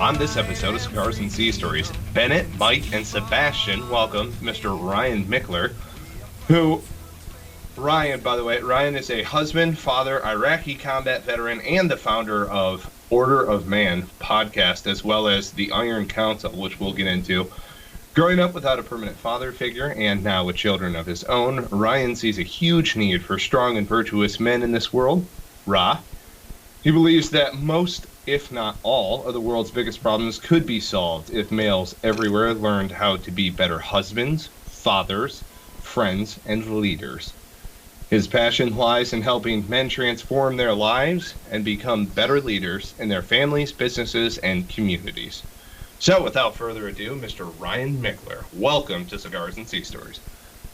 On this episode of Cigars and Sea Stories, Bennett, Mike, and Sebastian welcome Mr. Ryan Michler, who, Ryan is a husband, father, Iraqi Combat Veteran, and the founder of Order of Man podcast, as well as the Iron Council, which we'll get into. Growing up without a permanent father figure, and now with children of his own, Ryan sees a huge need for strong and virtuous men in this world. He believes that most, if not all, of the world's biggest problems could be solved if males everywhere learned how to be better husbands, fathers, friends, and leaders. His passion lies in helping men transform their lives and become better leaders in their families, businesses, and communities. So, without further ado, Mr. Ryan Michler, welcome to Cigars and Sea Stories.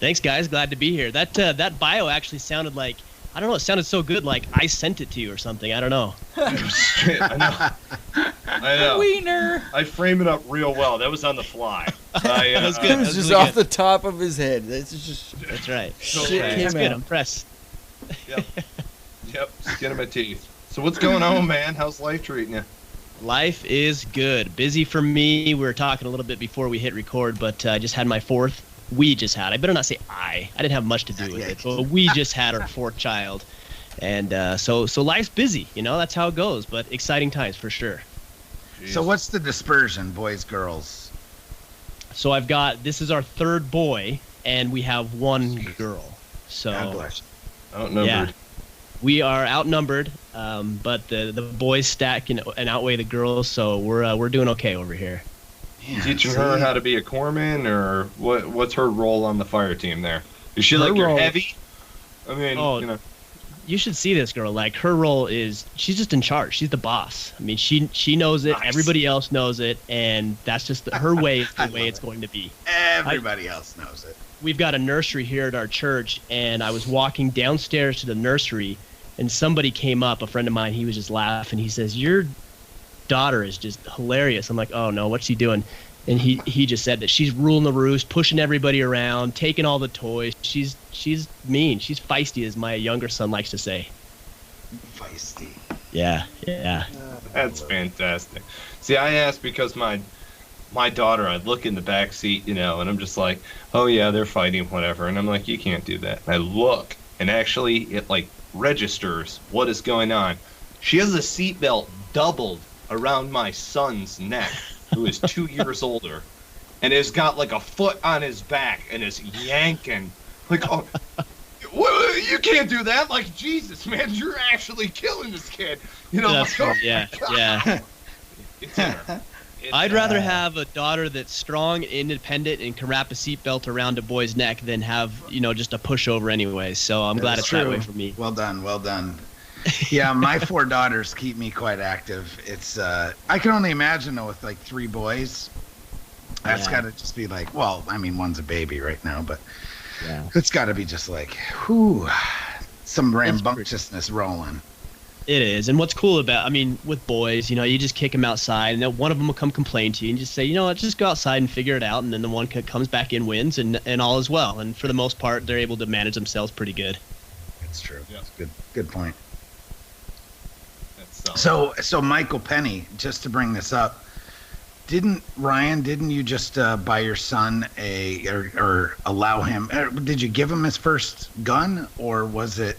Thanks, guys. Glad to be here. That bio actually sounded like, I don't know, it sounded so good, like I sent it to you or something. I don't know. I know. Wiener. I framed it up real well. That was on the fly. That was good. It was just off the top of his head. That's right. Shit That's good. I'm impressed. Yep. Skin of my teeth. So what's going on, man? How's life treating you? Life is good. Busy for me. We were talking a little bit before we hit record, but I just had my fourth. We just had. I better not say I. I didn't have much to do with it, but we just had our fourth child, and so life's busy. You know, that's how it goes. But exciting times for sure. Jeez. So what's the dispersion, boys, girls? So this is our third boy, and we have one girl. So God bless. Outnumbered. Yeah, we are outnumbered, but the boys stack and outweigh the girls, so we're doing okay over here. Yeah, Teaching her how to be a corpsman, or what's her role on the fire team there? Is she like your heavy? I mean, you know. You should see this girl. Like, her role is, she's just in charge. She's the boss. I mean, she knows it. Nice. Everybody else knows it, and that's just her way. Is the way it's going to be. Everybody else knows it. We've got a nursery here at our church, and I was walking downstairs to the nursery, and somebody came up, a friend of mine. He was just laughing. He says, "Your daughter is just hilarious." I'm like, "Oh no, what's she doing?" And he just said that she's ruling the roost, pushing everybody around, taking all the toys. She's mean. She's feisty, as my younger son likes to say. Feisty. Yeah. That's fantastic. See, I asked because my daughter, I'd look in the back seat, you know, and I'm just like, oh yeah, they're fighting, whatever. And I'm like, you can't do that. And I look, and actually it like registers what is going on. She has a seatbelt doubled around my son's neck, who is 2 years older, and has got like a foot on his back and is yanking. Like, oh, you can't do that. Like, Jesus, man, you're actually killing this kid. You know, That's like, yeah. It's in her. I'd rather have a daughter that's strong, independent, and can wrap a seatbelt around a boy's neck than have, just a pushover anyway. So I'm glad it's that way for me. Well done. Yeah, my 4 daughters keep me quite active. It's I can only imagine though, with like 3 boys. That's got to just be like, well, I mean, one's a baby right now, but it's got to be just like, whew, some rambunctiousness rolling. It is. And what's cool about, with boys, you just kick them outside, and then one of them will come complain to you and just say, let's just go outside and figure it out. And then the one comes back in, wins, and all is well. And for the most part, they're able to manage themselves pretty good. That's true. Yeah. That's good point. That's So Michael Penny, just to bring this up, didn't you just buy your son or allow him, did you give him his first gun, or was it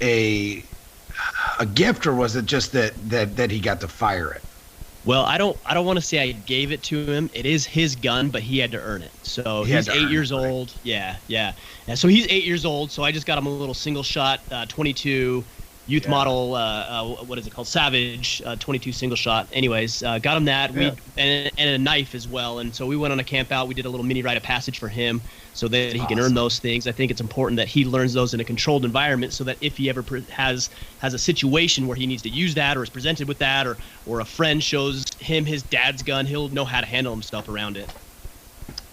a gift, or was it just that he got to fire it? Well, I don't want to say I gave it to him. It is his gun, but he had to earn it. So he's 8 years old. Yeah. And so he's 8 years old. So I just got him a little single shot 22 youth model. What is it called? Savage 22 single shot. Anyways, got him that. And a knife as well. And so we went on a camp out. We did a little mini rite of passage for him, so that he can earn those things. I think it's important that he learns those in a controlled environment, so that if he ever has a situation where he needs to use that, or is presented with that, or a friend shows him his dad's gun, he'll know how to handle himself around it.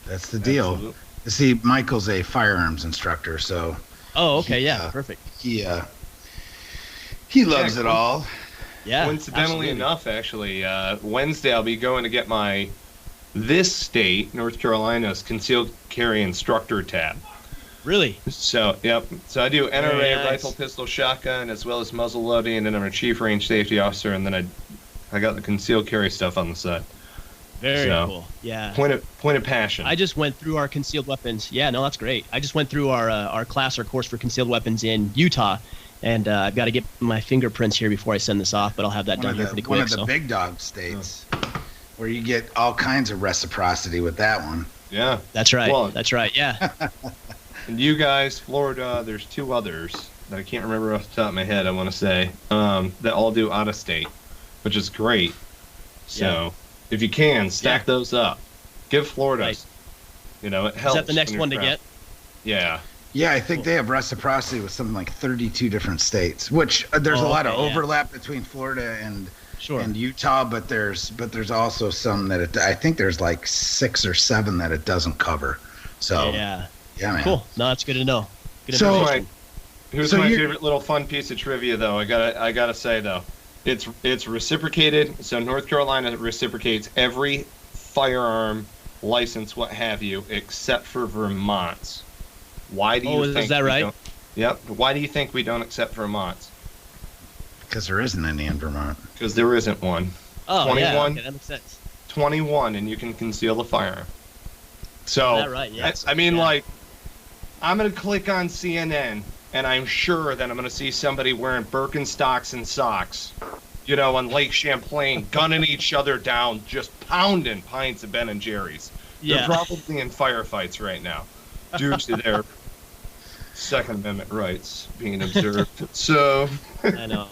That's the deal. Absolutely. See, Michael's a firearms instructor, so. Oh, okay, perfect. He loves it all. Yeah. Coincidentally enough, actually, Wednesday I'll be going to get this state, North Carolina's concealed carry instructor tab. Really? So, yep. So I do NRA, nice. rifle, pistol, shotgun, as well as muzzle loading, and then I'm a chief range safety officer, and then I I got the concealed carry stuff on the side. Very cool. Yeah. Point of passion. I just went through our concealed weapons. Yeah, no, that's great. I just went through our course for concealed weapons in Utah, and I've got to get my fingerprints here before I send this off, but I'll have that done here pretty quick. One of the big dog states where you get all kinds of reciprocity with that one. Yeah. That's right. Well, that's right. Yeah. And you guys, Florida, there's 2 others that I can't remember off the top of my head, I want to say, that all do out of state, which is great. So if you can, stack those up. Give Florida, it helps. Is that the next one to get? Yeah. Yeah, I think they have reciprocity with something like 32 different states, which there's a lot of overlap between Florida and Utah, but there's also some that I think there's like 6 or 7 that it doesn't cover. So yeah, man. Cool. No, that's good to know. Here's my favorite little fun piece of trivia, though. I gotta say though, it's reciprocated. So North Carolina reciprocates every firearm license, what have you, except for Vermont's. Why do you think? Is that right? Yep. Why do you think we don't accept Vermont's? Because there isn't any in Vermont. Because there isn't one. Oh, 21, yeah. Okay, that makes sense. 21, and you can conceal the firearm. So, is that right? Yeah. I'm going to click on CNN, and I'm sure that I'm going to see somebody wearing Birkenstocks and socks, on Lake Champlain, gunning each other down, just pounding pints of Ben and Jerry's. Yeah. They're probably in firefights right now due to their Second Amendment rights being observed. So I know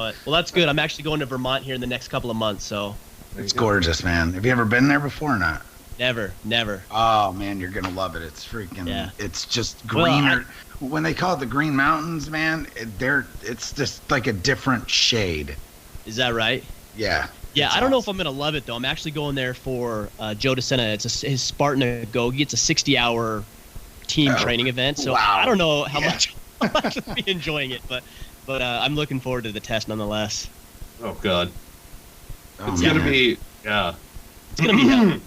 it. Well, that's good. I'm actually going to Vermont here in the next couple of months, so. It's gorgeous, man. Have you ever been there before or not? Never. Oh man, you're gonna love it. It's freaking. It's just greener. When they call it the Green Mountains, man, it's just like a different shade. Is that right? Yeah. Yeah, I don't know if I'm gonna love it though. I'm actually going there for Joe DeSena. It's his Spartan Agoge. It's a 60-hour team training event. So I don't know how much I'll be enjoying it, but I'm looking forward to the test nonetheless. Oh God. It's gonna be It's gonna be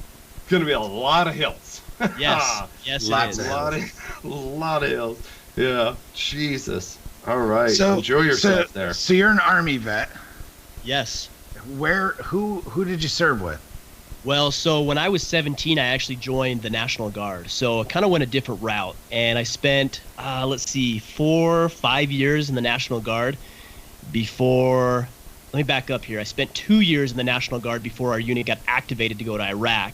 gonna be a lot of hills. Yes, lots it is. A lot of hills. Yeah, Jesus. All right, so, enjoy yourself there. So you're an Army vet. Yes. Who did you serve with? Well, so when I was 17, I actually joined the National Guard. So I kind of went a different route, and I spent 4 or 5 years in the National Guard before. Let me back up here. I spent 2 years in the National Guard before our unit got activated to go to Iraq.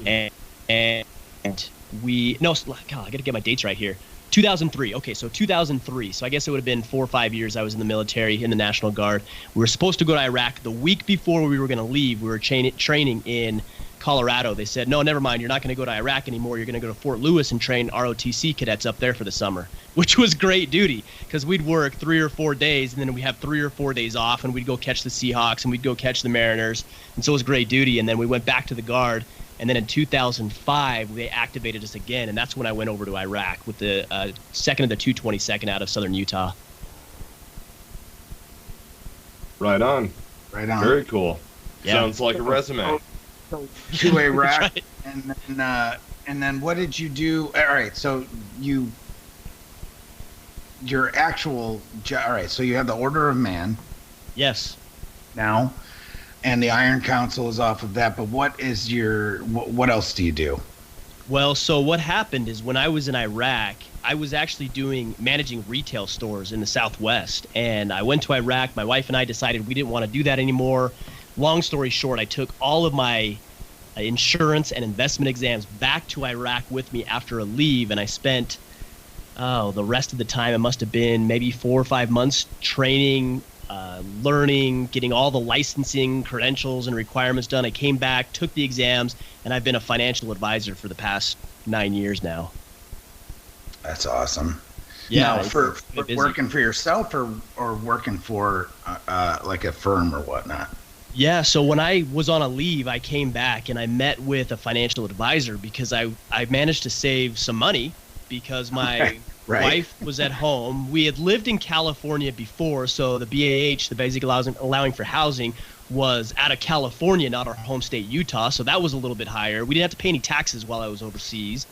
And I got to get my dates right here. 2003. Okay, so 2003. So I guess it would have been 4 or 5 years I was in the military in the National Guard. We were supposed to go to Iraq. The week before we were going to leave, we were training in Colorado. They said, no, never mind. You're not going to go to Iraq anymore. You're going to go to Fort Lewis and train ROTC cadets up there for the summer, which was great duty because we'd work 3 or 4 days, and then we'd have 3 or 4 days off, and we'd go catch the Seahawks, and we'd go catch the Mariners. And so it was great duty. And then we went back to the Guard. And then in 2005, they activated us again, and that's when I went over to Iraq with the 2nd of the 222nd out of southern Utah. Right on. Very cool. Yeah. Sounds like a resume. To Iraq, right. and then what did you do? All right, so your actual job. All right, so you have the Order of Man. Yes. Now. And the Iron Council is off of that, but what else do you do? Well, so what happened is when I was in Iraq, I was actually managing retail stores in the Southwest, and I went to Iraq. My wife and I decided we didn't want to do that anymore. Long story short, I took all of my insurance and investment exams back to Iraq with me after a leave, and I spent the rest of the time, it must have been maybe 4 or 5 months training, learning, getting all the licensing credentials and requirements done. I came back, took the exams, and I've been a financial advisor for the past 9 years now. That's awesome. Yeah. Now, for working for yourself or working for like a firm or whatnot? Yeah, so when I was on a leave, I came back and I met with a financial advisor because I managed to save some money because my wife was at home. We had lived in California before, so the BAH, the Basic Allowing for Housing, was out of California, not our home state, Utah, so that was a little bit higher. We didn't have to pay any taxes while I was overseas.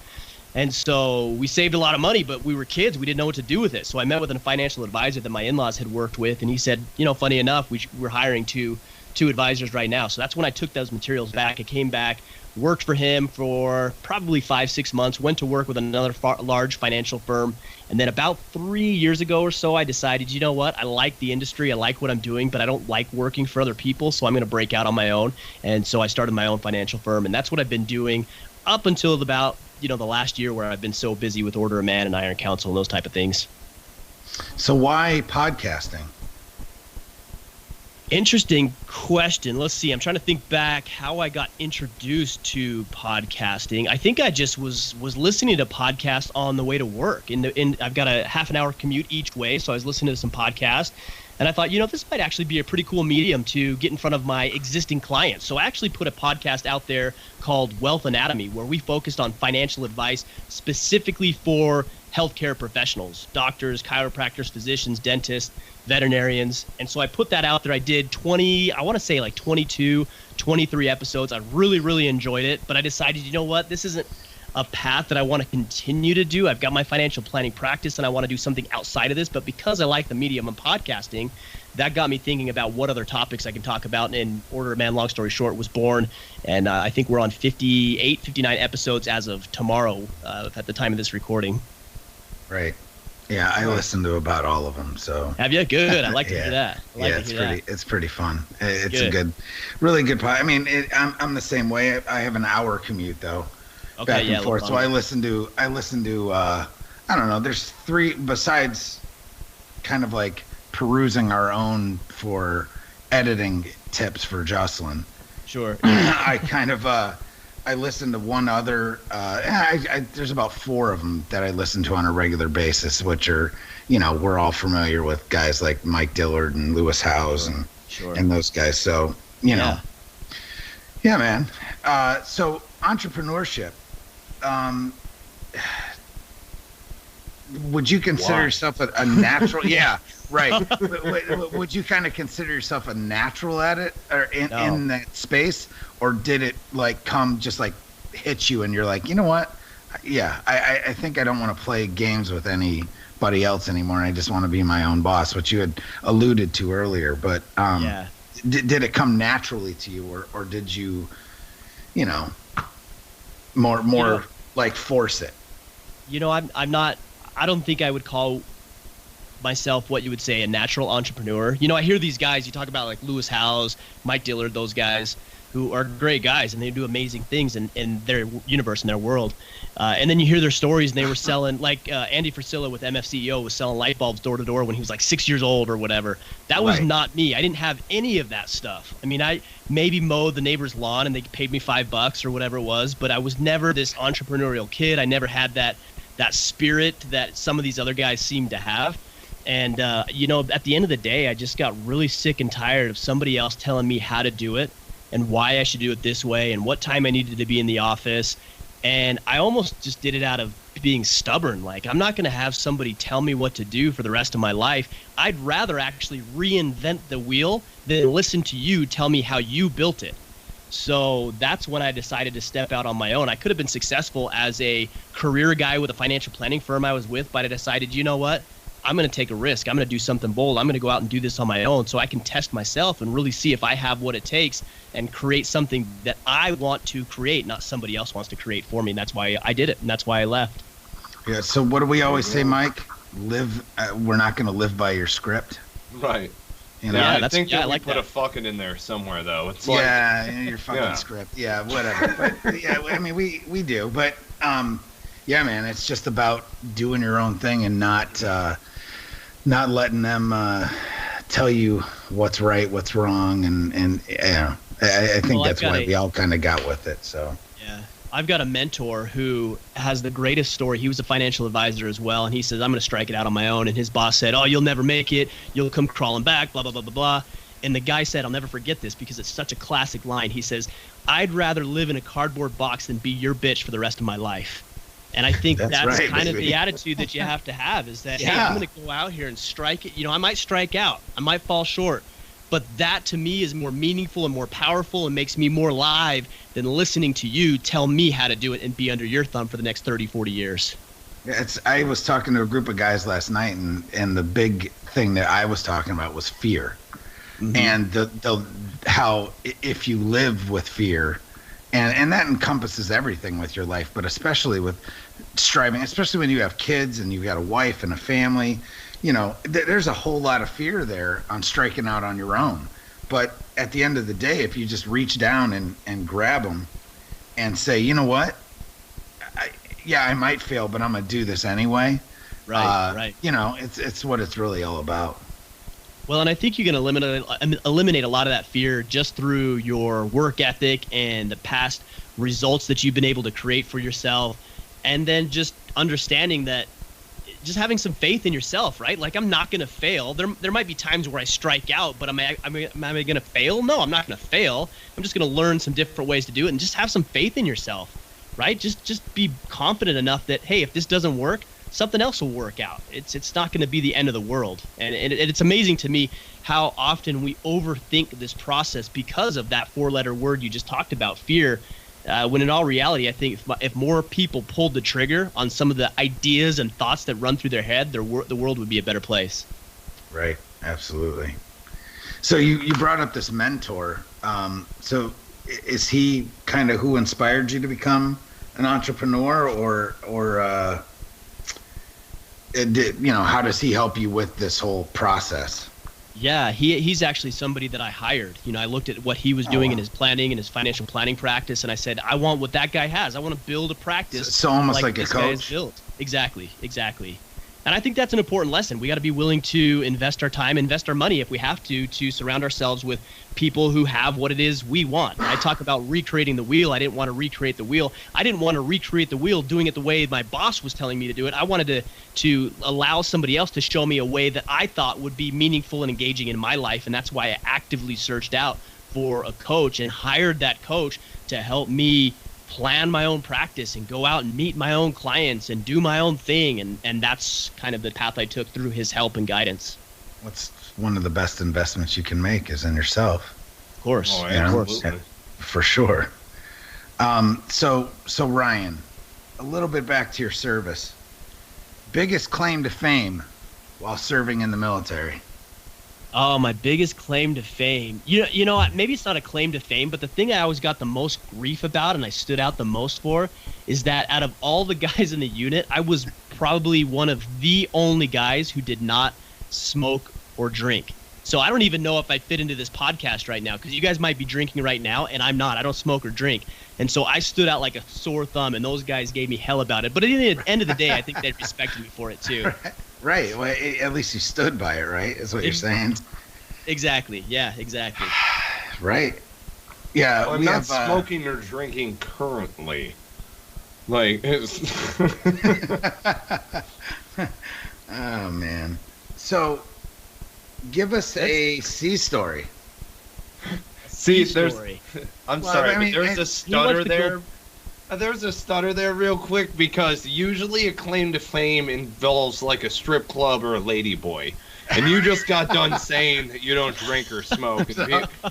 And so we saved a lot of money, but we were kids. We didn't know what to do with it. So I met with a financial advisor that my in-laws had worked with, and he said, funny enough, we're hiring 2 two advisors right now. So that's when I took those materials back. I came back, worked for him for probably 5-6 months, went to work with another large financial firm. And then about 3 years ago or so, I decided, you know what? I like the industry. I like what I'm doing, but I don't like working for other people. So I'm going to break out on my own. And so I started my own financial firm. And that's what I've been doing up until about, the last year, where I've been so busy with Order of Man and Iron Council and those type of things. So why podcasting? Interesting question. Let's see. I'm trying to think back how I got introduced to podcasting. I think I just was listening to podcasts on the way to work. I've got a half an hour commute each way, so I was listening to some podcasts, and I thought, this might actually be a pretty cool medium to get in front of my existing clients. So I actually put a podcast out there called Wealth Anatomy, where we focused on financial advice specifically for healthcare professionals, doctors, chiropractors, physicians, dentists, veterinarians. And so I put that out there. I did 22, 23 episodes. I really, really enjoyed it. But I decided, this isn't a path that I want to continue to do. I've got my financial planning practice and I want to do something outside of this. But because I like the medium of podcasting, that got me thinking about what other topics I can talk about. And Order of Man, long story short, was born. And I think we're on 58, 59 episodes as of tomorrow at the time of this recording. Right. Yeah, I listened to about all of them. So have you? Good. I like to hear that. It's pretty fun. It's a really good pod. I mean, I'm the same way. I have an hour commute though, back and forth. So I listen to. I don't know. There's three besides, kind of like perusing our own for editing tips for Jocelyn. Sure. I kind of. I listen to one other. There's about 4 of them that I listen to on a regular basis, which are, we're all familiar with guys like Mike Dillard and Lewis Howes and those guys. So, yeah, man. So entrepreneurship. Would you consider yourself a natural? Yeah, right. Would you kind of consider yourself a natural at it, or in that space? Or did it come just hit you and you're like, you know what? Yeah, I think I don't want to play games with anybody else anymore. I just want to be my own boss, which you had alluded to earlier. But did it come naturally to you, or did you, more force it? I'm not. I don't think I would call myself what you would say a natural entrepreneur. I hear these guys. You talk about like Lewis Howes, Mike Dillard, those guys, who are great guys and they do amazing things in their universe, in their world. And then you hear their stories and they were selling, Andy Frisilla with MFCEO was selling light bulbs door to door when he was 6 years old or whatever. That was not me. I didn't have any of that stuff. I mean, I maybe mowed the neighbor's lawn and they paid me $5 or whatever it was, but I was never this entrepreneurial kid. I never had that spirit that some of these other guys seem to have. And, at the end of the day, I just got really sick and tired of somebody else telling me how to do it and why I should do it this way and what time I needed to be in the office. And I almost just did it out of being stubborn. I'm not going to have somebody tell me what to do for the rest of my life. I'd rather actually reinvent the wheel than listen to you tell me how you built it. So that's when I decided to step out on my own. I could have been successful as a career guy with a financial planning firm I was with, but I decided, you know what? I'm going to take a risk. I'm going to do something bold. I'm going to go out and do this on my own so I can test myself and really see if I have what it takes and create something that I want to create, not somebody else wants to create for me. And that's why I did it. And that's why I left. Yeah. So what do we always say, Mike? We're not going to live by your script. Right. I think we put a fucking in there somewhere, though. It's your fucking script. Yeah, whatever. But yeah, I mean, we do. But yeah, man, it's just about doing your own thing and not letting them tell you what's right, what's wrong, and I think that's why we all kind of got with it. So yeah, I've got a mentor who has the greatest story. He was a financial advisor as well, and he says, I'm going to strike it out on my own. And his boss said, oh, you'll never make it. You'll come crawling back, blah, blah, blah, blah, blah. And the guy said, I'll never forget this because it's such a classic line. He says, I'd rather live in a cardboard box than be your bitch for the rest of my life. And I think that's right, kind of the attitude that you have to have is that, hey, I'm going to go out here and strike it. I might strike out. I might fall short. But that to me is more meaningful and more powerful and makes me more alive than listening to you tell me how to do it and be under your thumb for the next 30, 40 years. I was talking to a group of guys last night, and the big thing that I was talking about was fear. and how if you live with fear, and that encompasses everything with your life, but especially with striving, especially when you have kids and you've got a wife and a family, there's a whole lot of fear there on striking out on your own. But at the end of the day, if you just reach down and grab them and say, you know what, I might fail, but I'm gonna do this anyway. Right. It's what it's really all about. Well, and I think you can eliminate a lot of that fear just through your work ethic and the past results that you've been able to create for yourself, and then just understanding that, just having some faith in yourself, right? Like, I'm not going to fail. There might be times where I strike out, but am I going to fail? No, I'm not going to fail. I'm just going to learn some different ways to do it, and just have some faith in yourself, right? Just be confident enough that, hey, if this doesn't work, something else will work out. It's not going to be the end of the world. And it's amazing to me how often we overthink this process because of that 4-letter word you just talked about, fear. When in all reality, I think if more people pulled the trigger on some of the ideas and thoughts that run through their head, the world would be a better place. Right. Absolutely. So you brought up this mentor. So is he kind of who inspired you to become an entrepreneur, or how does he help you with this whole process? Yeah, he's actually somebody that I hired. I looked at what he was doing in his planning and his financial planning practice, and I said, I want what that guy has. I want to build a practice. So almost like a this guy has coach. built. Exactly. And I think that's an important lesson. We got to be willing to invest our time, invest our money if we have to surround ourselves with people who have what it is we want. I talk about recreating the wheel. I didn't want to recreate the wheel. I didn't want to recreate the wheel doing it the way my boss was telling me to do it. I wanted to allow somebody else to show me a way that I thought would be meaningful and engaging in my life. And that's why I actively searched out for a coach and hired that coach to help me plan my own practice and go out and meet my own clients and do my own thing. And that's kind of the path I took through his help and guidance. What's one of the best investments you can make is in yourself. Of course. Oh, of course. For sure. So Ryan, a little bit back to your service. Biggest claim to fame while serving in the military? Oh, my biggest claim to fame. You know what? Maybe it's not a claim to fame, but the thing I always got the most grief about and I stood out the most for is that out of all the guys in the unit, I was probably one of the only guys who did not smoke or drink. So I don't even know if I fit into this podcast right now, because you guys might be drinking right now and I'm not. I don't smoke or drink. And so I stood out like a sore thumb, and those guys gave me hell about it. But at the end of the day, I think they respected me for it too. Right. Well, at least you stood by it, right? Is what you're saying. Exactly. Yeah, exactly. Right. Yeah. Well, I'm not smoking or drinking currently. Like, oh, man. So, give us a sea story. See, Story. I'm sorry, but there's a stutter there. There's a stutter there real quick, because usually a claim to fame involves like a strip club or a lady boy. And you just got done saying that you don't drink or smoke.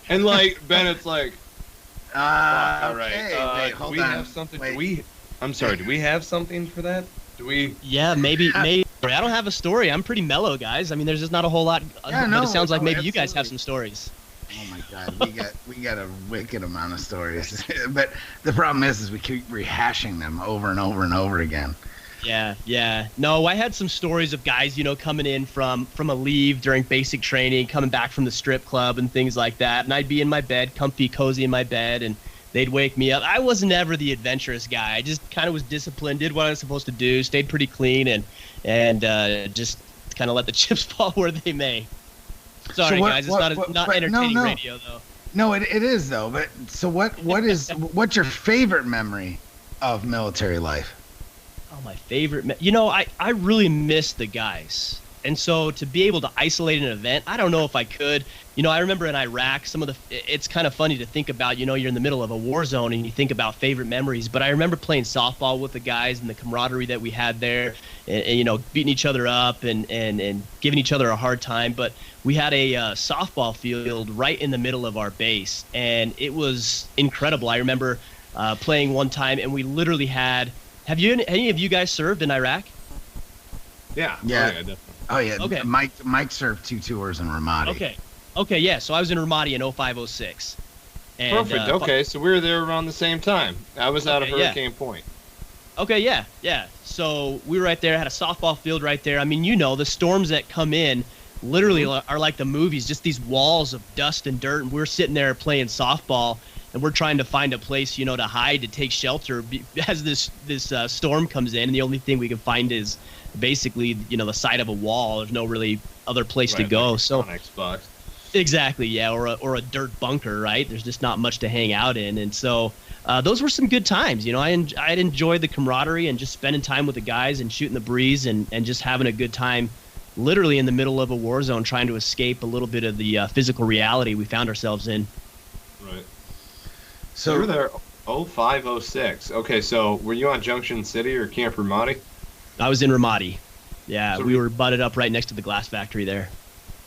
And like, Bennett's like, all right. Okay. Wait, hold do we on. have something? Wait. I'm sorry, do we have something for that? Do we? Yeah, maybe. I don't have a story. I'm pretty mellow, guys. I mean, there's just not a whole lot. But it sounds like maybe you guys have some stories. Oh my God, we got a wicked amount of stories. But the problem is we keep rehashing them over and over and over again. Yeah. No, I had some stories of guys, coming in from a leave during basic training, coming back from the strip club and things like that. And I'd be in my bed, comfy, cozy in my bed, and they'd wake me up. I wasn't ever the adventurous guy. I just kind of was disciplined, did what I was supposed to do, stayed pretty clean, and just kind of let the chips fall where they may. Sorry, guys, it's not entertaining radio, though. No, it is, though. But so what's your favorite memory of military life? Oh, my favorite. I really miss the guys. And so to be able to isolate an event, I don't know if I could. I remember in Iraq, it's kind of funny to think about, you're in the middle of a war zone and you think about favorite memories. But I remember playing softball with the guys and the camaraderie that we had there, and beating each other up and giving each other a hard time. But we had a softball field right in the middle of our base, and it was incredible. I remember playing one time, and we literally had. Have any of you guys served in Iraq? Yeah. Yeah. Definitely. Oh yeah. Okay. Mike served 2 tours in Ramadi. Okay, yeah. So I was in Ramadi in 0506. And, Perfect. Okay, so we were there around the same time. I was out of Hurricane Point. Okay, yeah. So we were right there, had a softball field right there. I mean, the storms that come in literally are like the movies, just these walls of dust and dirt. And we're sitting there playing softball, and we're trying to find a place, to hide, to take shelter as this storm comes in. And the only thing we can find is basically, the side of a wall. There's no really other place to go. So Xbox. Exactly, yeah, or a dirt bunker, right? There's just not much to hang out in. And so those were some good times. I'd enjoyed the camaraderie and just spending time with the guys and shooting the breeze and just having a good time literally in the middle of a war zone, trying to escape a little bit of the physical reality we found ourselves in. Right. So you were there 0506. Okay, so were you on Junction City or Camp Ramadi? I was in Ramadi. Yeah, so we were butted up right next to the glass factory there.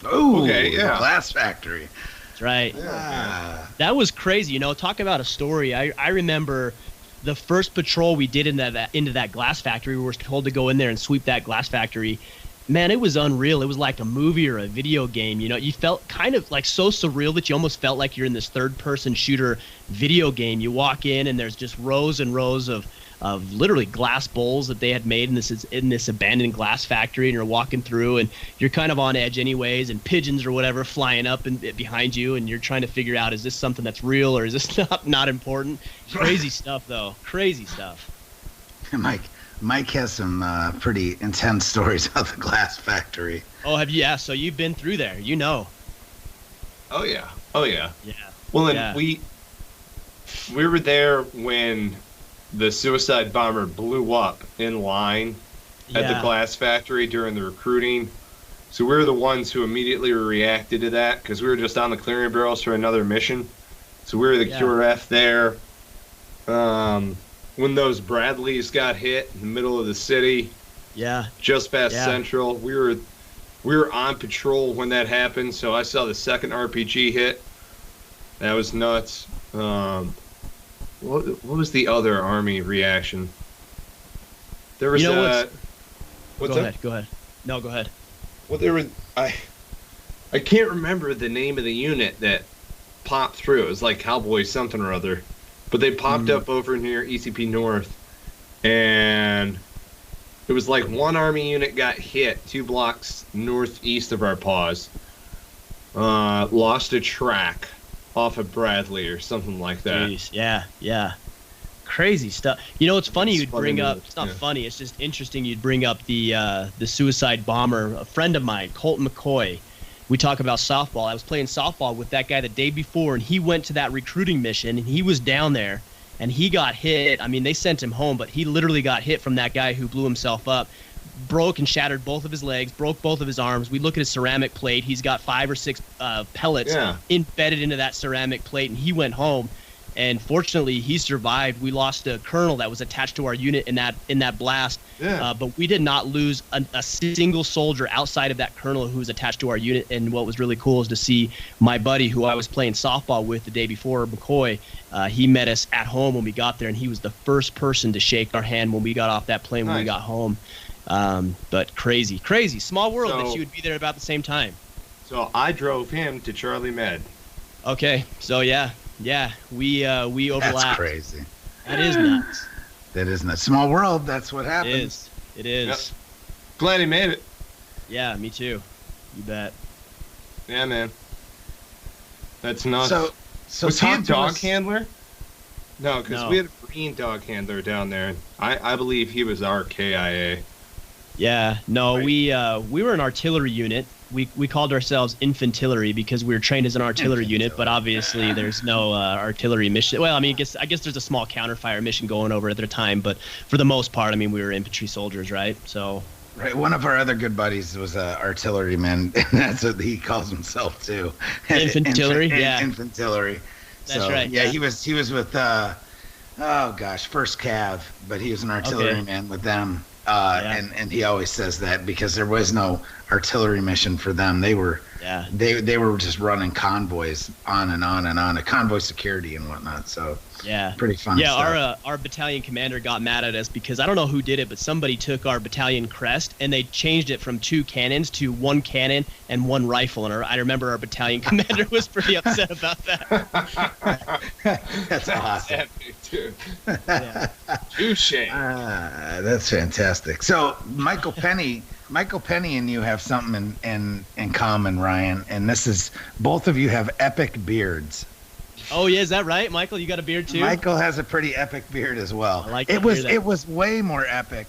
Oh, okay, yeah. Glass factory. That's right. Yeah. That was crazy. Talk about a story. I remember the first patrol we did into that glass factory. We were told to go in there and sweep that glass factory. Man, it was unreal. It was like a movie or a video game. You felt kind of like so surreal that you almost felt like you're in this third-person shooter video game. You walk in and there's just rows and rows of literally glass bowls that they had made in this abandoned glass factory, and you're walking through and you're kind of on edge anyways, and pigeons or whatever flying up and behind you, and you're trying to figure out, is this something that's real or is this not important? Crazy stuff though. Crazy stuff. Mike has some pretty intense stories of the glass factory. Oh, have you? Yeah, so you've been through there, Oh yeah. Yeah. Well, and we were there when the suicide bomber blew up in line at the glass factory during the recruiting. So we were the ones who immediately reacted to that because we were just on the clearing barrels for another mission. So we were the QRF there. When those Bradleys got hit in the middle of the city, just past Central, we were on patrol when that happened. So I saw the second RPG hit. That was nuts. What was the other Army reaction? There was Go ahead. No, go ahead. Well, there was I can't remember the name of the unit that popped through. It was like Cowboy something or other, but they popped up over near ECP North, and it was like one Army unit got hit 2 blocks northeast of our pause. Lost a track off of Bradley or something like that. Jeez, yeah. Crazy stuff. It's funny you'd bring up. It's not funny. It's just interesting. You'd bring up the suicide bomber. A friend of mine, Colton McCoy. We talk about softball. I was playing softball with that guy the day before, and he went to that recruiting mission, and he was down there, and he got hit. I mean, they sent him home, but he literally got hit from that guy who blew himself up. Broke and shattered both of his legs, broke both of his arms. We look at his ceramic plate. He's got 5 or 6 pellets embedded into that ceramic plate, and he went home. And fortunately, he survived. We lost a colonel that was attached to our unit in that blast, but we did not lose a single soldier outside of that colonel who was attached to our unit. And what was really cool is to see my buddy who I was playing softball with the day before, McCoy. He met us at home when we got there, and he was the first person to shake our hand when we got off that plane when we got home. But crazy small world that you would be there about the same time. So I drove him to Charlie Med. Okay, so we overlap. That's crazy. That is nuts. That is nuts. Small world. That's what happens. It is. Yep. Glad he made it. Yeah, me too. You bet. Yeah, man. That's nuts. So was he a dog handler? No, because we had a green dog handler down there. I believe he was our KIA. Yeah, no, right. We were an artillery unit. We called ourselves infantillery because we were trained as an artillery unit, but obviously there's no artillery mission. Well, I mean, I guess there's a small counterfire mission going over at the time, but for the most part, I mean, we were infantry soldiers, right? So. Right. One of our other good buddies was an artilleryman, and that's what he calls himself too. Infantillery, Infantillery. That's right. Yeah, he was with First Cav, but he was an artilleryman with them. And he always says that because there was no artillery mission for them. They were Yeah. They were just running convoys on and on and on, a convoy security and whatnot. So yeah, pretty fun. Yeah, stuff. Our battalion commander got mad at us because I don't know who did it, but somebody took our battalion crest and they changed it from 2 cannons to 1 cannon and 1 rifle. And I remember our battalion commander was pretty upset about that. That's awesome. Yeah. Touche. That's fantastic. So Michael Penny and you have something in common, Ryan, and this is both of you have epic beards. Oh yeah, is that right, Michael? You got a beard too? Michael has a pretty epic beard as well. I like it was way more epic.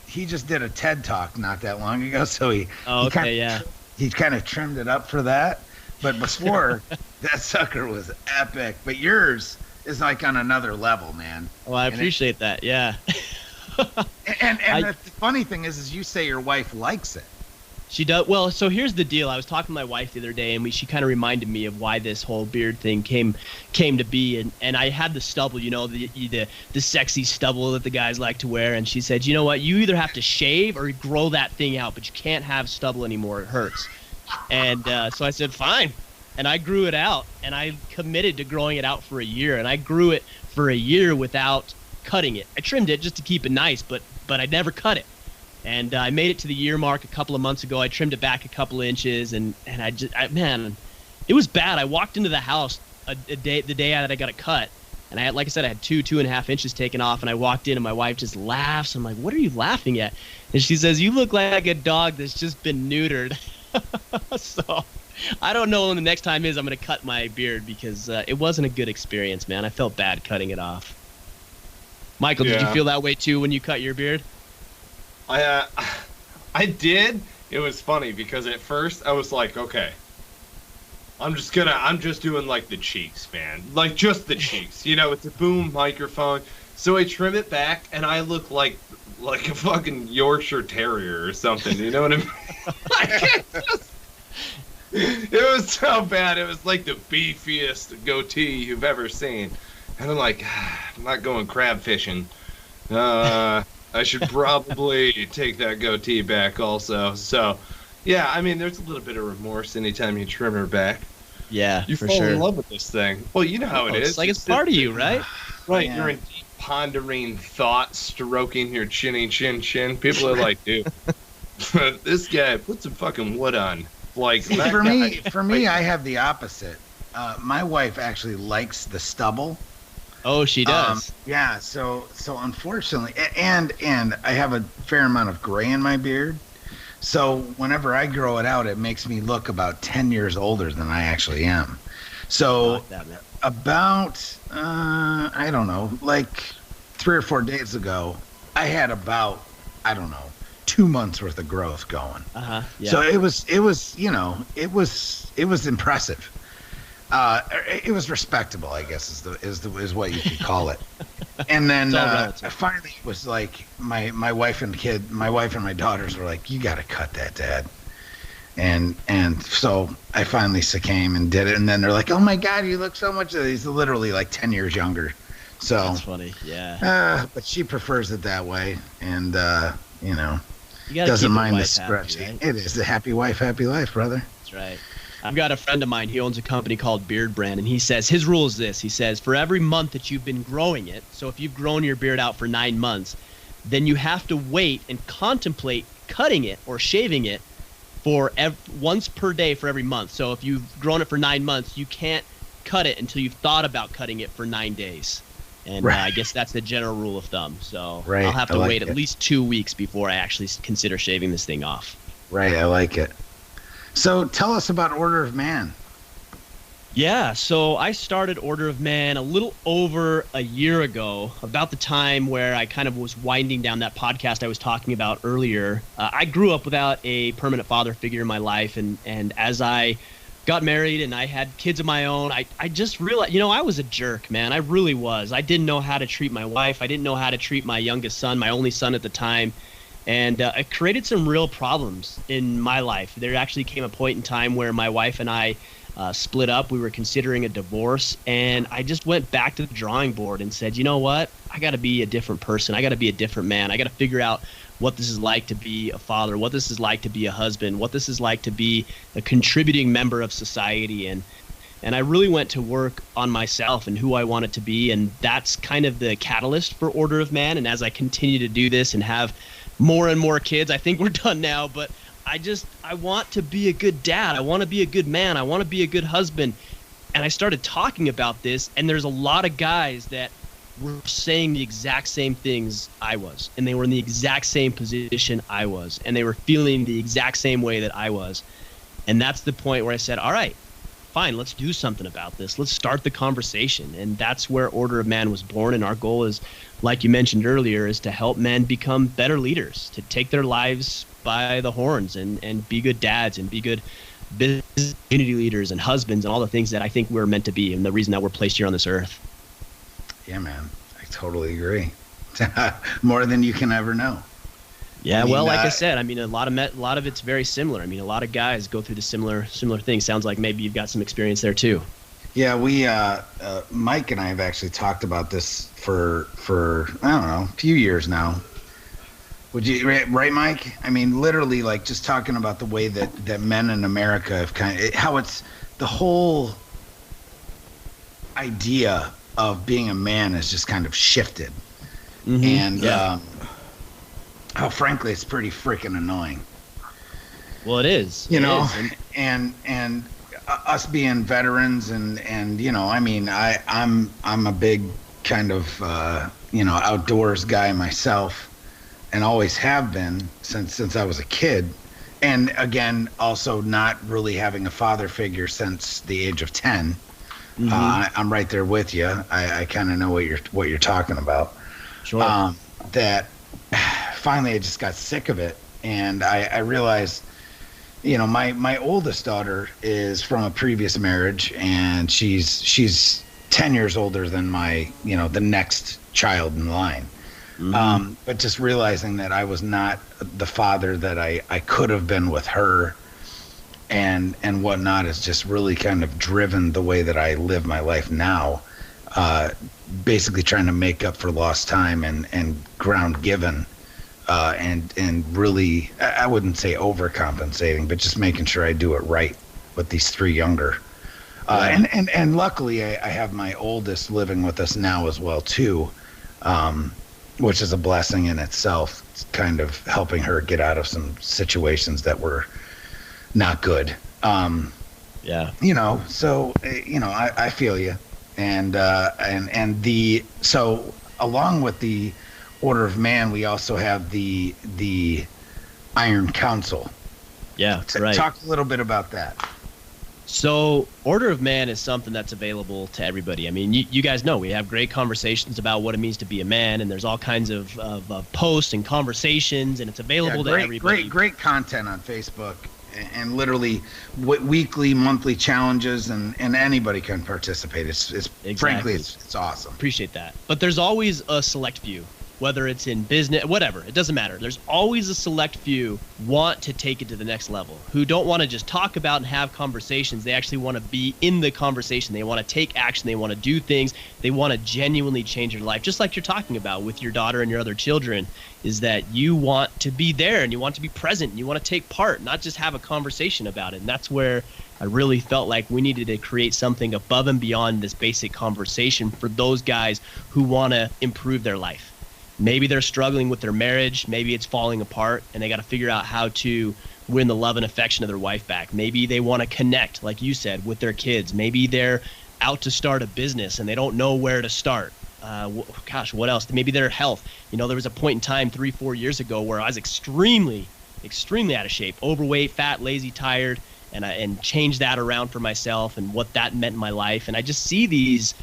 He just did a TED talk not that long ago, so he kind of trimmed it up for that. But before that sucker was epic. But yours is like on another level, man. Well, I appreciate that. Yeah. And the funny thing is you say your wife likes it. She does. Well, so here's the deal. I was talking to my wife the other day, and she kind of reminded me of why this whole beard thing came to be. And I had the stubble, the sexy stubble that the guys like to wear. And she said, you know what? You either have to shave or grow that thing out, but you can't have stubble anymore. It hurts. And so I said, fine. And I grew it out, and I committed to growing it out for a year. And I grew it for a year without cutting it. I trimmed it just to keep it nice, but I never cut it. And I made it to the year mark a couple of months ago. I trimmed it back a couple of inches, and man, it was bad. I walked into the house the day that I got it cut, and I had 2.5 inches taken off, and I walked in, and my wife just laughs. I'm like, what are you laughing at? And she says, you look like a dog that's just been neutered. So I don't know when the next time is I'm going to cut my beard, because it wasn't a good experience, man. I felt bad cutting it off. Michael, did you feel that way too when you cut your beard? I did. It was funny because at first I was like, okay, I'm just doing like the cheeks, man, like just the cheeks, with the boom microphone. So I trim it back, and I look like a fucking Yorkshire Terrier or something. You know what I mean? It was so bad. It was like the beefiest goatee you've ever seen. And I'm like, I'm not going crab fishing. I should probably take that goatee back also. So, yeah, I mean, there's a little bit of remorse anytime you trim her back. Yeah, you for fall sure. in love with this thing. Well, you know how it is. It's like it's part of you, right? Right. Yeah. You're in deep pondering thought, stroking your chinny chin chin. People are like, dude, this guy put some fucking wood on. Like, see, for me, I have the opposite. My wife actually likes the stubble. Oh, she does. Yeah. So unfortunately, and I have a fair amount of gray in my beard. So whenever I grow it out, it makes me look about 10 years older than I actually am. So about, I don't know, like 3 or 4 days ago, I had about, 2 months worth of growth going. Yeah. So it was impressive. It was respectable, I guess, is what you could call it. And then finally it was like my wife and my daughters were like, "You got to cut that, Dad." And so I finally succumbed and did it. And then they're like, "Oh my God, you look so much." He's literally like 10 years younger. So that's funny. Yeah. But she prefers it that way, and you doesn't mind the scratch. Right? It is a happy wife, happy life, brother. That's right. I've got a friend of mine. He owns a company called Beard Brand, and he says his rule is this. He says for every month that you've been growing it, so if you've grown your beard out for 9 months, then you have to wait and contemplate cutting it or shaving it for once per day for every month. So if you've grown it for 9 months, you can't cut it until you've thought about cutting it for 9 days. And I guess that's the general rule of thumb. So I'll have to wait at least 2 weeks before I actually consider shaving this thing off. Right, I like it. So tell us about Order of Man. Yeah, so I started Order of Man a little over a year ago, about the time where I kind of was winding down that podcast I was talking about earlier. I grew up without a permanent father figure in my life, and as I got married and I had kids of my own, I just realized, I was a jerk, man. I really was. I didn't know how to treat my wife. I didn't know how to treat my youngest son, my only son at the time. And it created some real problems in my life. There actually came a point in time where my wife and I split up. We were considering a divorce, and I just went back to the drawing board and said, you know what? I got to be a different person. I got to be a different man. I got to figure out what this is like to be a father, what this is like to be a husband, what this is like to be a contributing member of society. And I really went to work on myself and who I wanted to be. And that's kind of the catalyst for Order of Man. And as I continue to do this and have more and more kids, I think we're done now, but I want to be a good dad. I want to be a good man. I want to be a good husband. And I started talking about this, and there's a lot of guys that were saying the exact same things I was, and they were in the exact same position I was, and they were feeling the exact same way that I was. And that's the point where I said, all right, fine, let's do something about this. Let's start the conversation. And that's where Order of Man was born. And our goal is, like you mentioned earlier, is to help men become better leaders, to take their lives by the horns and be good dads and be good business community leaders and husbands and all the things that I think we're meant to be and the reason that we're placed here on this earth. Yeah, man, I totally agree. More than you can ever know. Yeah, well, like I said, I mean, a lot of it's very similar. I mean, a lot of guys go through the similar things. Sounds like maybe you've got some experience there too. Yeah, we Mike and I have actually talked about this for I don't know, a few years now. Would you, right, Mike? I mean, literally, like, just talking about the way that men in America have how it's the whole idea of being a man has just kind of shifted. Mm-hmm. And how frankly, it's pretty freaking annoying. Well, it is. You know, and us being veterans and you know, I mean, I'm a big kind of outdoors guy myself. And always have been since I was a kid, and again, also not really having a father figure since the age of 10. Mm-hmm. I'm right there with you. I kind of know what you're talking about. Sure. That finally I just got sick of it, and I realized, you know, my oldest daughter is from a previous marriage, and she's 10 years older than my, you know, the next child in line. Mm-hmm. But just realizing that I was not the father that I could have been with her and whatnot has just really kind of driven the way that I live my life now, basically trying to make up for lost time and ground given, and really, I wouldn't say overcompensating, but just making sure I do it right with these three younger. And luckily I have my oldest living with us now as well too. Which is a blessing in itself. It's kind of helping her get out of some situations that were not good. You know, so, you know, I feel you. And so along with the Order of Man, we also have the Iron Council. Yeah, right. Talk a little bit about that. So Order of Man is something that's available to everybody. I mean, you guys know we have great conversations about what it means to be a man, and there's all kinds of posts and conversations, and it's available to everybody. Great content on Facebook, and literally weekly, monthly challenges, and anybody can participate. It's exactly. Frankly, it's awesome. Appreciate that. But there's always a select few. Whether it's in business, whatever, it doesn't matter. There's always a select few want to take it to the next level, who don't want to just talk about and have conversations. They actually want to be in the conversation. They want to take action. They want to do things. They want to genuinely change your life, just like you're talking about with your daughter and your other children, is that you want to be there and you want to be present and you want to take part, not just have a conversation about it. And that's where I really felt like we needed to create something above and beyond this basic conversation for those guys who want to improve their life. Maybe they're struggling with their marriage. Maybe it's falling apart and they got to figure out how to win the love and affection of their wife back. Maybe they want to connect, like you said, with their kids. Maybe they're out to start a business and they don't know where to start. What else? Maybe their health. You know, there was a point in time 3-4 years ago where I was extremely out of shape, overweight, fat, lazy, tired, and changed that around for myself and what that meant in my life. And I just see these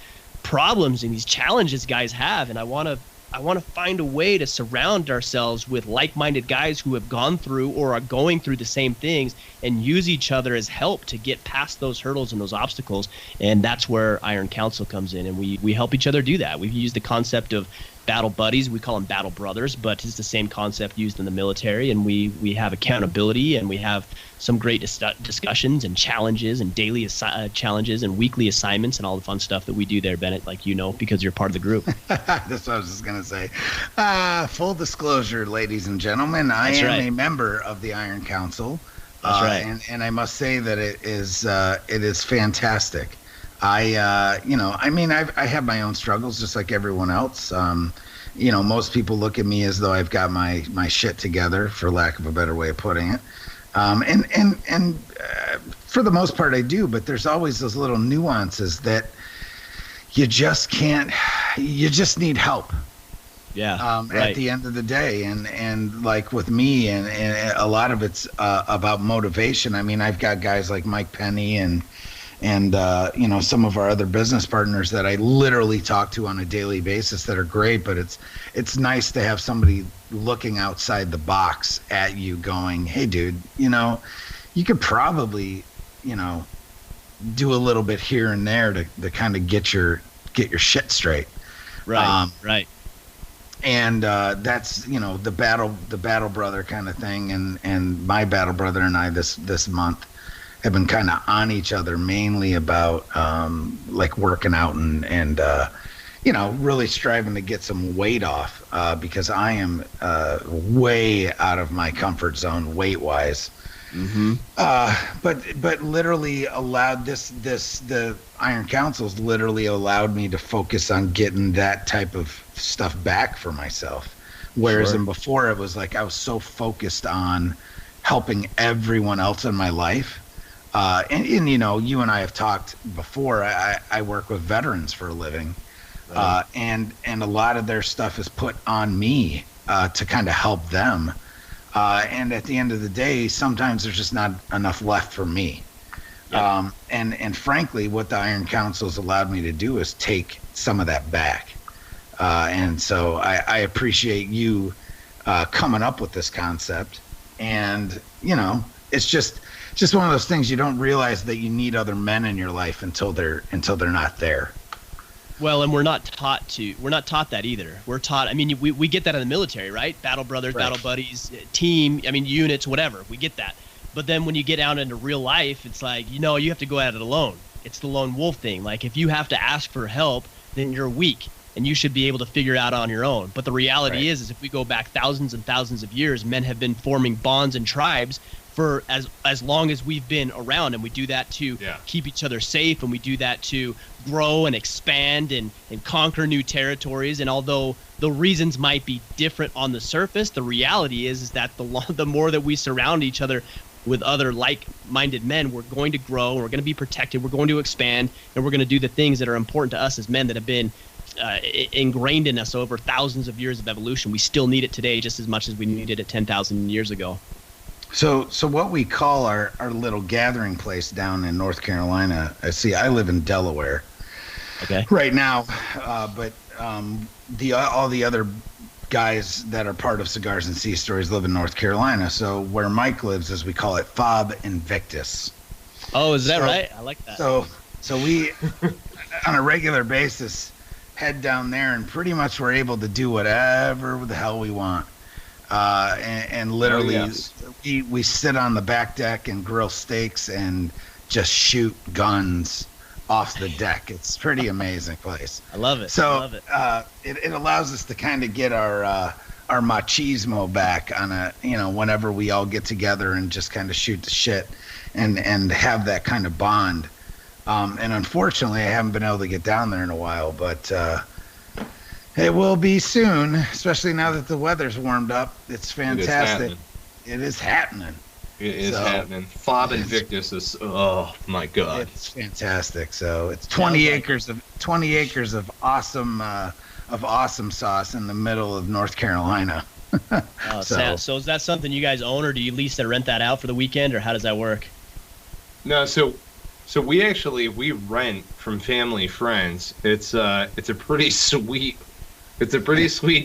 problems and these challenges guys have, and I want to find a way to surround ourselves with like-minded guys who have gone through or are going through the same things and use each other as help to get past those hurdles and those obstacles. And that's where Iron Council comes in, and we help each other do that. We've used the concept of battle buddies. We call them battle brothers, but it's the same concept used in the military. And we have accountability, and we have some great discussions and challenges and daily challenges and weekly assignments and all the fun stuff that we do there, Bennett, like because you're part of the group. That's what I was just going to say. Full disclosure, ladies and gentlemen, I That's am right. a member of the Iron Council. That's right. And I must say that it is fantastic. I have my own struggles just like everyone else. Most people look at me as though I've got my shit together, for lack of a better way of putting it. And for the most part I do, but there's always those little nuances that you just need help. Yeah. Right. At the end of the day, and like with me, and a lot of it's about motivation. I mean, I've got guys like Mike Penny and some of our other business partners that I literally talk to on a daily basis that are great, but it's nice to have somebody looking outside the box at you going, hey dude, you could probably, do a little bit here and there to kind of get your shit straight. Right. Right. And that's the battle brother kind of thing, and my battle brother and I this month have been kind of on each other mainly about like working out and really striving to get some weight off because I am way out of my comfort zone weight wise. Mm-hmm. But literally allowed the Iron Council's literally allowed me to focus on getting that type of stuff back for myself. Whereas in before it was like I was so focused on helping everyone else in my life. And you and I have talked before. I work with veterans for a living, right. And a lot of their stuff is put on me to kind of help them. And at the end of the day, sometimes there's just not enough left for me. Yep. And frankly, what the Iron Council has allowed me to do is take some of that back. And so I appreciate you coming up with this concept. And it's just one of those things you don't realize that you need other men in your life until they're not there. Well, and we're not taught that either. We're taught, I mean, we get that in the military, right? Battle brothers, right. Battle buddies, team, I mean, units, whatever. We get that. But then when you get out into real life, it's like, you have to go at it alone. It's the lone wolf thing. Like, if you have to ask for help, then you're weak and you should be able to figure it out on your own. But the reality is if we go back thousands and thousands of years, men have been forming bonds and tribes for as long as we've been around, and we do that to keep each other safe, and we do that to grow and expand and conquer new territories. And although the reasons might be different on the surface, the reality is that the more that we surround each other with other like-minded men, we're going to grow, we're going to be protected, we're going to expand, and we're going to do the things that are important to us as men that have been ingrained in us over thousands of years of evolution. We still need it today just as much as we needed it 10,000 years ago. So what we call our little gathering place down in North Carolina, I live in Delaware right now, but all the other guys that are part of Cigars and Sea Stories live in North Carolina. So where Mike lives, as we call it, Fob Invictus. Oh, is that right? I like that. So we, on a regular basis, head down there and pretty much we're able to do whatever the hell we want. And literally we sit on the back deck and grill steaks and just shoot guns off the deck. It's pretty amazing place. I love it. So I love it. It allows us to kind of get our machismo back on whenever we all get together and just kind of shoot the shit and have that kind of bond. And unfortunately, I haven't been able to get down there in a while, but it will be soon, especially now that the weather's warmed up. It's fantastic. It is happening. It is happening. Fob Invictus is, oh my God. It's fantastic. So it's 20 acres of awesome sauce in the middle of North Carolina. So is that something you guys own, or do you lease and rent that out for the weekend, or how does that work? No, so we rent from family friends. It's a pretty sweet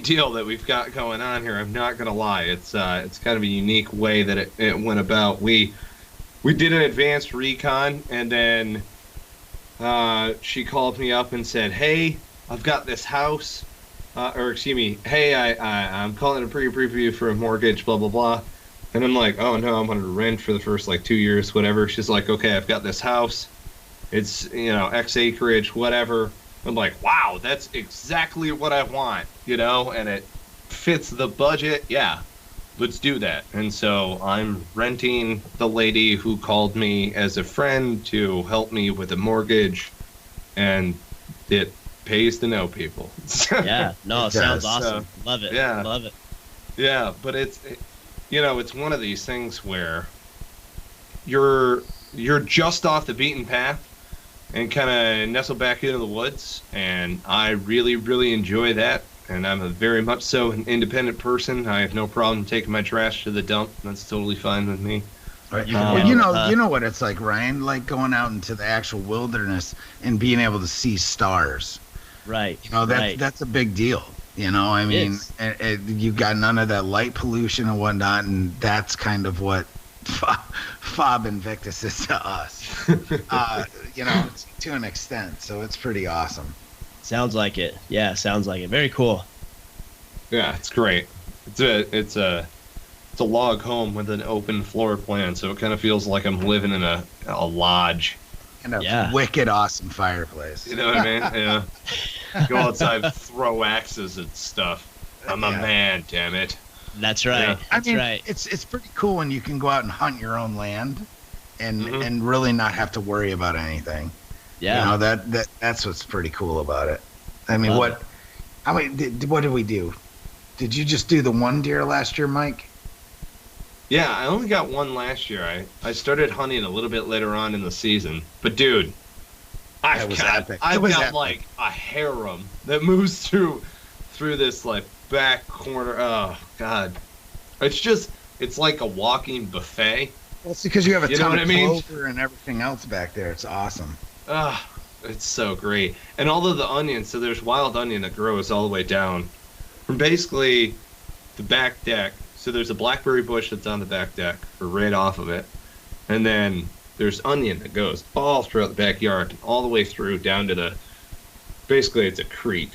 deal that we've got going on here. I'm not gonna lie. It's kind of a unique way that it went about. We did an advanced recon, and then she called me up and said, "Hey, I've got this house. or excuse me, hey, I'm calling a pre-preview for a mortgage, blah, blah, blah. And I'm like, oh, no, I'm going to rent for the first, 2 years, whatever. She's like, okay, I've got this house. It's, X acreage, whatever. I'm like, wow, that's exactly what I want, and it fits the budget. Yeah, let's do that. And so I'm renting the lady who called me as a friend to help me with a mortgage, and it pays to know people. Yeah, no, it sounds awesome. Love it. Yeah. Love it. Yeah, but it's one of these things where you're just off the beaten path and kind of nestle back into the woods, and I really, really enjoy that. And I'm a very much so an independent person. I have no problem taking my trash to the dump. That's totally fine with me. Right. Well, you know what it's like, Ryan, like going out into the actual wilderness and being able to see stars. Right. That's a big deal. I mean, you've got none of that light pollution and whatnot, and that's kind of what Fob Invictus is to us. To an extent. So it's pretty awesome. Sounds like it. Yeah, sounds like it. Very cool. Yeah, it's great. It's a log home with an open floor plan, so it kind of feels like I'm living in a lodge. And a wicked awesome fireplace. You know what I mean? Yeah. Go outside, throw axes at stuff. I'm a man, damn it. That's right. Yeah. That's right. It's pretty cool when you can go out and hunt your own land and really not have to worry about anything. Yeah. That's what's pretty cool about it. I mean, what did we do? Did you just do the one deer last year, Mike? Yeah, I only got one last year. I started hunting a little bit later on in the season. But dude, I've got like a harem that moves through this back corner. Oh God. It's like a walking buffet. Well, it's because you have a ton of clover and everything else back there. It's awesome. It's so great. And all of the onions, so there's wild onion that grows all the way down from basically the back deck. So there's a blackberry bush that's on the back deck, or right off of it. And then there's onion that goes all throughout the backyard, all the way through down to basically it's a creek.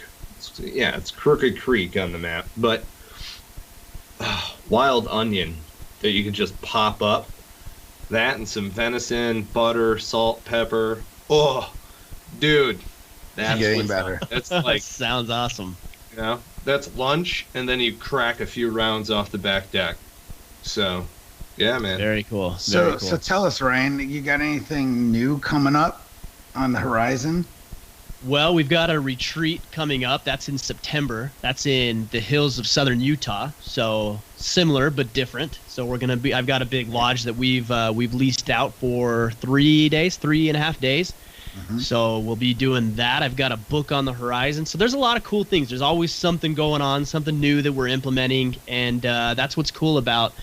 It's Crooked Creek on the map. But wild onion that you can just pop up. That and some venison, butter, salt, pepper. Oh, dude. That's getting better. That's like sounds awesome. That's lunch, and then you crack a few rounds off the back deck. So, yeah, man. Very cool. So tell us, Ryan, you got anything new coming up on the horizon? Well, we've got a retreat coming up. That's in September. That's in the hills of southern Utah. So similar but different. So I've got a big lodge that we've leased out for 3.5 days. Mm-hmm. So we'll be doing that. I've got a book on the horizon. So there's a lot of cool things. There's always something going on, something new that we're implementing. And that's what's cool about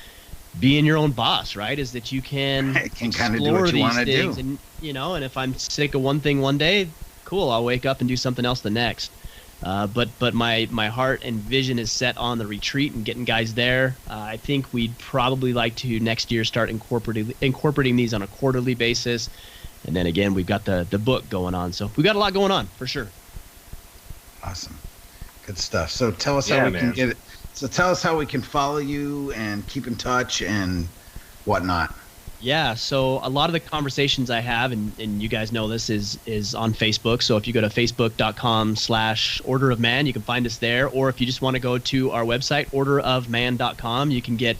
being your own boss, right? Is that you can kind of do what you want to do. And, and if I'm sick of one thing one day, cool, I'll wake up and do something else the next. But my heart and vision is set on the retreat and getting guys there. I think we'd probably like to next year start incorporating these on a quarterly basis. And then again, we've got the book going on. So we've got a lot going on for sure. Awesome. Good stuff. So tell us how we can get it. So tell us how we can follow you and keep in touch and whatnot. Yeah, so a lot of the conversations I have, and you guys know this, is on Facebook. So if you go to facebook.com/Order of Man, you can find us there. Or if you just want to go to our website, orderofman.com, you can get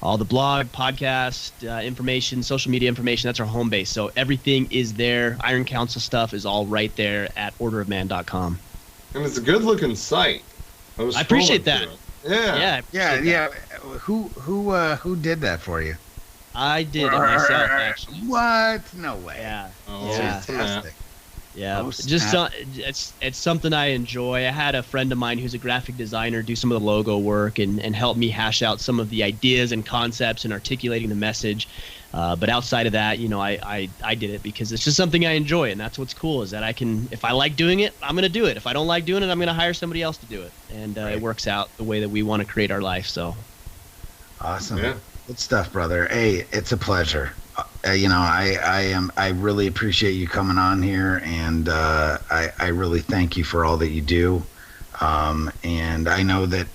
all the blog, podcast information, social media information. That's our home base. So everything is there. Iron Council stuff is all right there at orderofman.com. And it's a good-looking site. I appreciate that. Yeah. Who did that for you? I did it myself, actually. What? No way. Yeah. Fantastic. Yeah, it's something I enjoy. I had a friend of mine who's a graphic designer do some of the logo work and help me hash out some of the ideas and concepts and articulating the message. But outside of that, I did it because it's just something I enjoy, and that's what's cool is that if I like doing it, I'm going to do it. If I don't like doing it, I'm going to hire somebody else to do it. And It works out the way that we want to create our life. So awesome. Yeah. Good stuff, brother. Hey, it's a pleasure. I really appreciate you coming on here, and I really thank you for all that you do. And I know that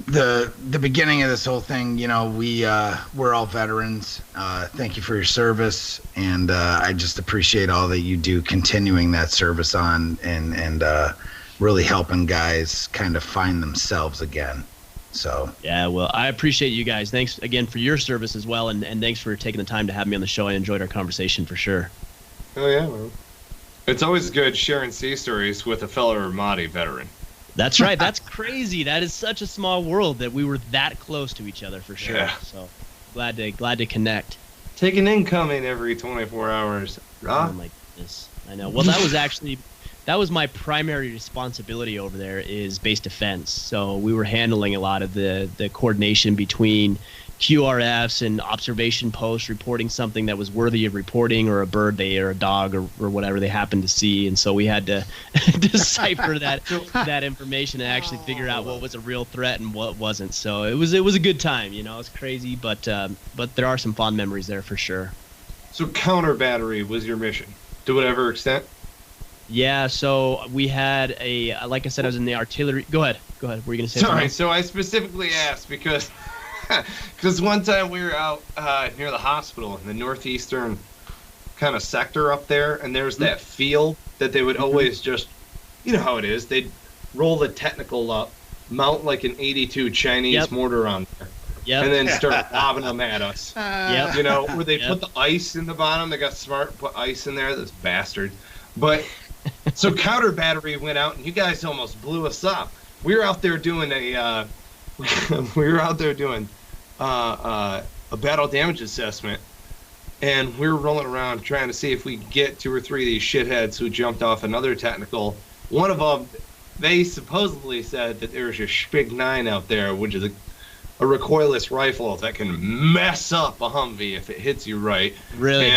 the beginning of this whole thing, we're all veterans. Thank you for your service, and I just appreciate all that you do, continuing that service on and really helping guys kind of find themselves again. So yeah, well, I appreciate you guys. Thanks again for your service as well, and thanks for taking the time to have me on the show. I enjoyed our conversation for sure. Oh yeah, man. It's always good sharing sea stories with a fellow Ramadi veteran. That's right. That's crazy. That is such a small world that we were that close to each other for sure. Yeah. So glad to connect. Taking incoming every 24 hours. Oh my goodness. I know. Well, that was my primary responsibility over there is base defense. So we were handling a lot of the coordination between QRFs and observation posts, reporting something that was worthy of reporting, or a bird or a dog or whatever they happened to see. And so we had to decipher that information and actually figure out what was a real threat and what wasn't. So it was a good time. It was crazy, but there are some fond memories there for sure. So counter battery was your mission to whatever extent? Yeah, so we had like I said, I was in the artillery. Go ahead. Were you going to say something? Sorry, so I specifically asked because one time we were out near the hospital in the northeastern kind of sector up there, and there's that field that they would always just, you know how it is, they'd roll the technical up, mount like an 82 Chinese mortar on there, and then start lobbing them at us. Where they put the ice in the bottom. They got smart, put ice in there, those bastards. But so counter battery went out, and you guys almost blew us up. We were out there doing a battle damage assessment, and we were rolling around trying to see if we could get 2 or 3 of these shitheads who jumped off another technical. One of them, they supposedly said that there's a Spig 9 out there, which is a recoilless rifle that can mess up a Humvee if it hits you right. Really?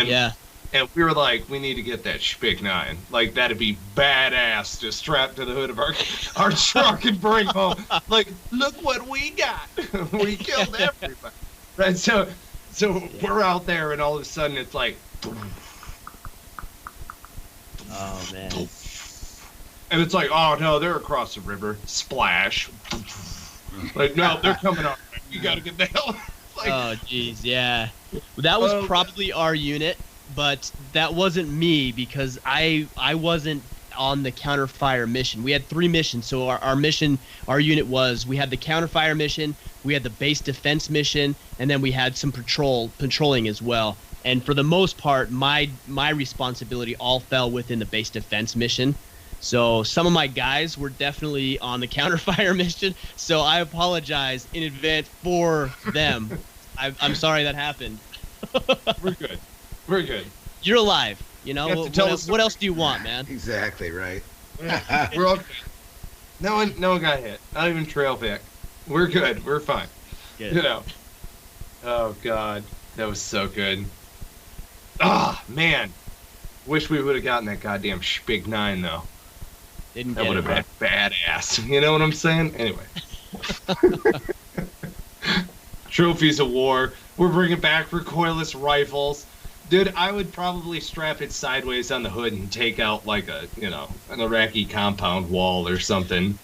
And we were like, we need to get that Spig 9. Like, that'd be badass to strap to the hood of our truck and bring home. Like, look what we got. We killed everybody. Right? So we're out there, and all of a sudden it's like... Oh, man. And it's like, oh, no, they're across the river. Splash. Like, no, they're coming up. You got to get the hell... Like, oh, jeez, yeah. That was probably our unit. But that wasn't me because I wasn't on the counter-fire mission. We had 3 missions. So our mission, our unit we had the counter-fire mission, we had the base defense mission, and then we had some patrolling as well. And for the most part, my responsibility all fell within the base defense mission. So some of my guys were definitely on the counter-fire mission. So I apologize in advance for them. I'm sorry that happened. We're good. We're good. You're alive. What else do you want, man? Exactly right. We're all good. No one got hit. Not even trail pick. We're good. We're fine. Good. Oh God, that was so good. Ah, man. Wish we would have gotten that goddamn Spig 9 though. Didn't that get would have been badass. You know what I'm saying? Anyway. Trophies of war. We're bringing back recoilless rifles. Dude, I would probably strap it sideways on the hood and take out like an Iraqi compound wall or something.